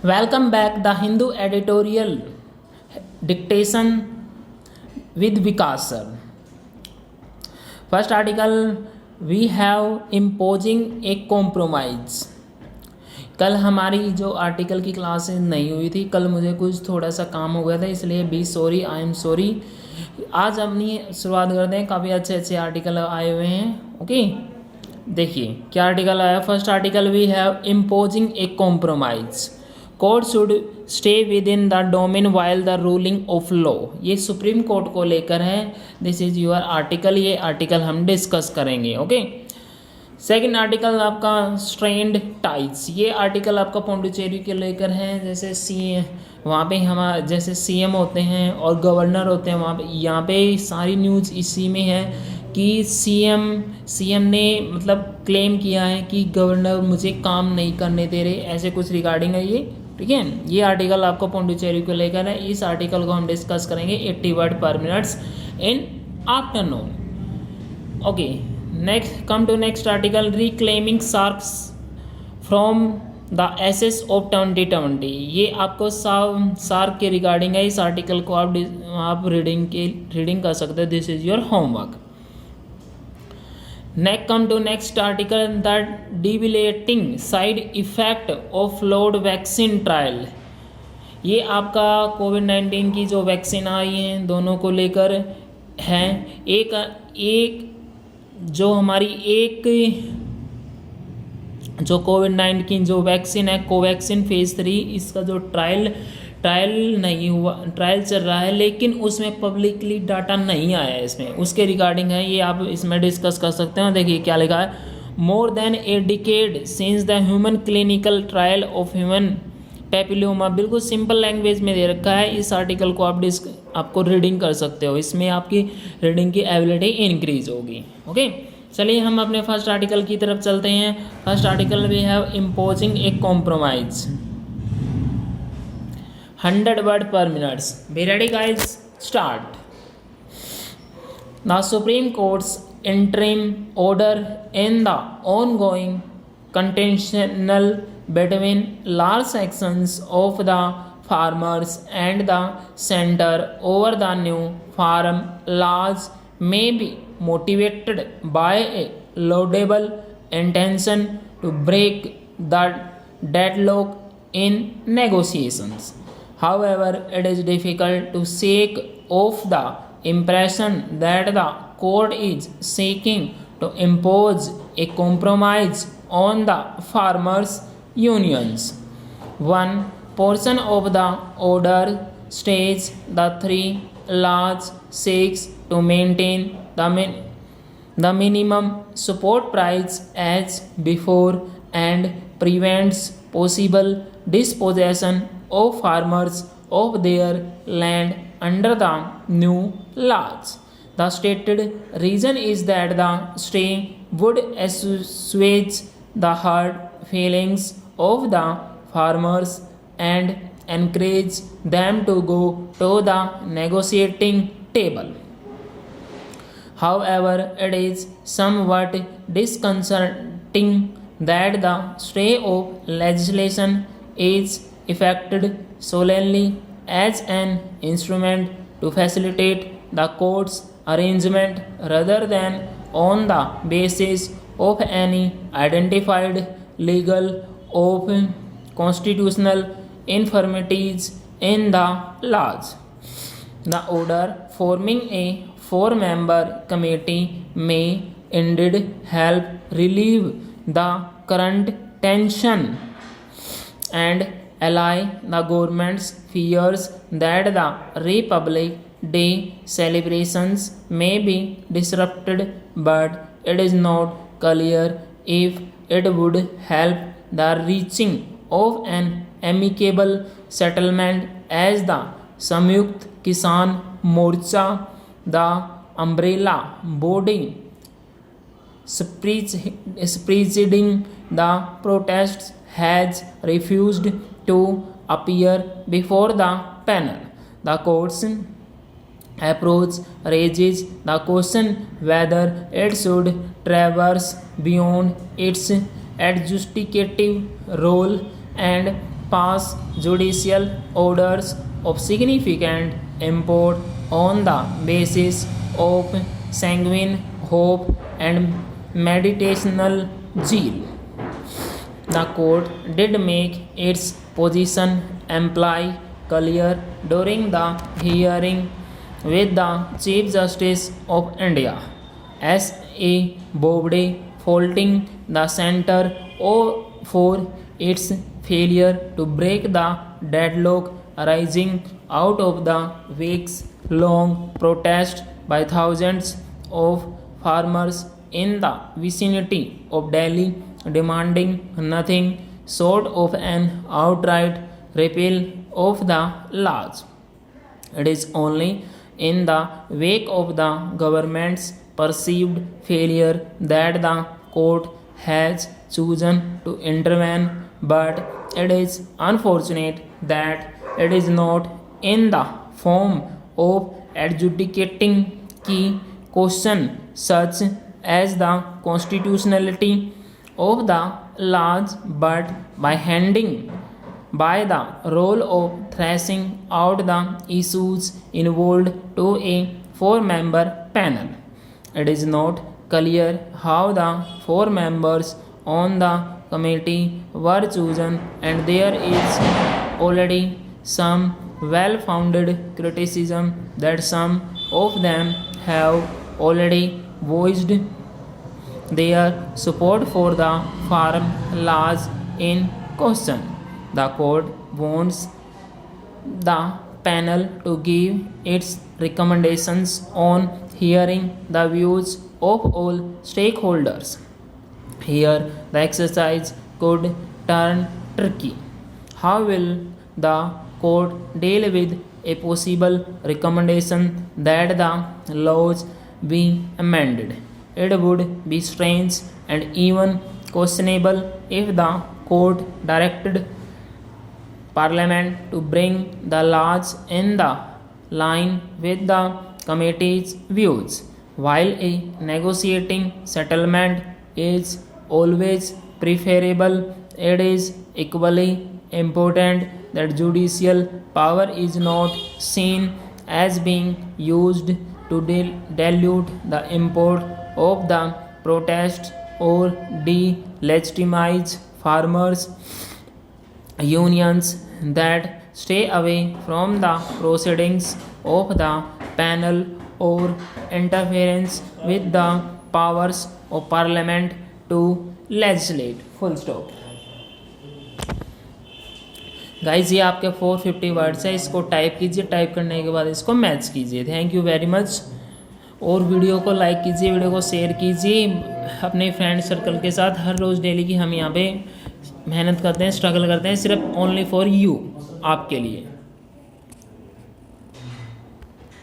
Welcome back the Hindu editorial dictation with Vikas sir. First article we have imposing a compromise. कल हमारी जो article की class नहीं हुई थी, कल मुझे कुछ थोड़ा सा काम हो गया था, इसलिए be sorry, I am sorry. आज अपनी शुरुआत करते हैं। काफ़ी अच्छे अच्छे आर्टिकल आए हुए हैं। ओके, देखिए क्या आर्टिकल आया। First article we have imposing a compromise, court should stay within the domain while the ruling of law. ये सुप्रीम कोर्ट को लेकर है। This is your article. ये आर्टिकल हम डिस्कस करेंगे। ओके, सेकेंड आर्टिकल आपका strained ties. ये article आपका पौंडुचेरी के लेकर है। जैसे वहाँ पे हम जैसे सीएम होते हैं और गवर्नर होते हैं, वहाँ पे यहाँ पे सारी न्यूज़ इसी में है कि सीएम ने मतलब क्लेम किया है कि गवर्नर मुझे काम नहीं करने दे रहे, ऐसे कुछ रिगार्डिंग है ये। ठीक है, ये आर्टिकल आपको पौंडुचेरी को लेकर है। इस आर्टिकल को हम डिस्कस करेंगे 80 वर्ड पर minutes in afternoon. Okay, next come to next article, reclaiming sharks from the ashes of 2020। ये आपको शार्क के रिगार्डिंग है। इस आर्टिकल को आप रीडिंग कर सकते हो। This is your homework. Next come to next article, the debilitating side effect of flu vaccine trial. ये आपका कोविड-19 की जो वैक्सीन आई हैं दोनों को लेकर है। एक जो हमारी जो कोविड-19 की जो वैक्सीन है कोवैक्सीन फेज़ 3, इसका जो ट्रायल नहीं हुआ, ट्रायल चल रहा है, लेकिन उसमें पब्लिकली डाटा नहीं आया है। इसमें उसके रिगार्डिंग है, ये आप इसमें डिस्कस कर सकते हो। देखिए क्या लिखा है, more than a decade since the human clinical trial of human papilloma. बिल्कुल सिंपल लैंग्वेज में दे रखा है। इस आर्टिकल को आपको रीडिंग कर सकते हो। इसमें आपकी रीडिंग की एबिलिटी इंक्रीज होगी। ओके, चलिए हम अपने फर्स्ट आर्टिकल की तरफ चलते हैं। First article we have imposing a compromise, 100 word पर minutes. Be ready guys, start. The supreme court's interim order in the ongoing contention between large sections of the farmers and the center over the new farm laws may be motivated by a laudable intention to break the deadlock in negotiations. However, it is difficult to shake off the impression that the court is seeking to impose a compromise on the farmers' unions. One portion of the order states the three laws seeks to maintain the minimum support price as before and prevents possible dispossession of farmers of their land under the new laws. The stated reason is that the stay would assuage the hurt feelings of the farmers and encourage them to go to the negotiating table. However, it is somewhat disconcerting that the stay of legislation is effected solely as an instrument to facilitate the court's arrangement rather than on the basis of any identified legal or constitutional infirmities in the laws. The order forming a 4-member committee may indeed help relieve the current tension and allay the government's fears that the Republic Day celebrations may be disrupted, but it is not clear if it would help the reaching of an amicable settlement as the Samyukt Kisan Morcha, the umbrella body preceding the protests, has refused to appear before the panel. The court's approach raises the question whether it should traverse beyond its adjudicative role and pass judicial orders of significant import on the basis of sanguine hope and meditational zeal. The court did make its position imply clear during the hearing with the Chief Justice of India, S.A. Bobde, faulting the centre for its failure to break the deadlock arising out of the weeks-long protest by thousands of farmers in the vicinity of Delhi, demanding nothing short of an outright repeal of the laws. It is only in the wake of the government's perceived failure that the court has chosen to intervene, but it is unfortunate that it is not in the form of adjudicating key questions such as the constitutionality of the laws, but by handing by the role of thrashing out the issues involved to a four-member panel. It is not clear how the four members on the committee were chosen, and there is already some well-founded criticism that some of them have already voiced their support for the farm laws in question. The court wants the panel to give its recommendations on hearing the views of all stakeholders. Here, the exercise could turn tricky. How will the court deal with a possible recommendation that the laws be amended? It would be strange and even questionable if the court directed Parliament to bring the laws in the line with the committee's views. While a negotiating settlement is always preferable, it is equally important that judicial power is not seen as being used to dilute the import of the protest or delegitimize farmers' unions that stay away from the proceedings of the panel or interference with the powers of parliament to legislate. Full stop. Guys ये आपके 450 words है, इसको type कीजिए, type करने के बाद इसको match कीजिए. Thank you very much. और वीडियो को लाइक कीजिए, वीडियो को शेयर कीजिए अपने फ्रेंड सर्कल के साथ. हर रोज़ डेली की हम यहाँ पे मेहनत करते हैं, स्ट्रगल करते हैं, सिर्फ ओनली फॉर यू, आपके लिए.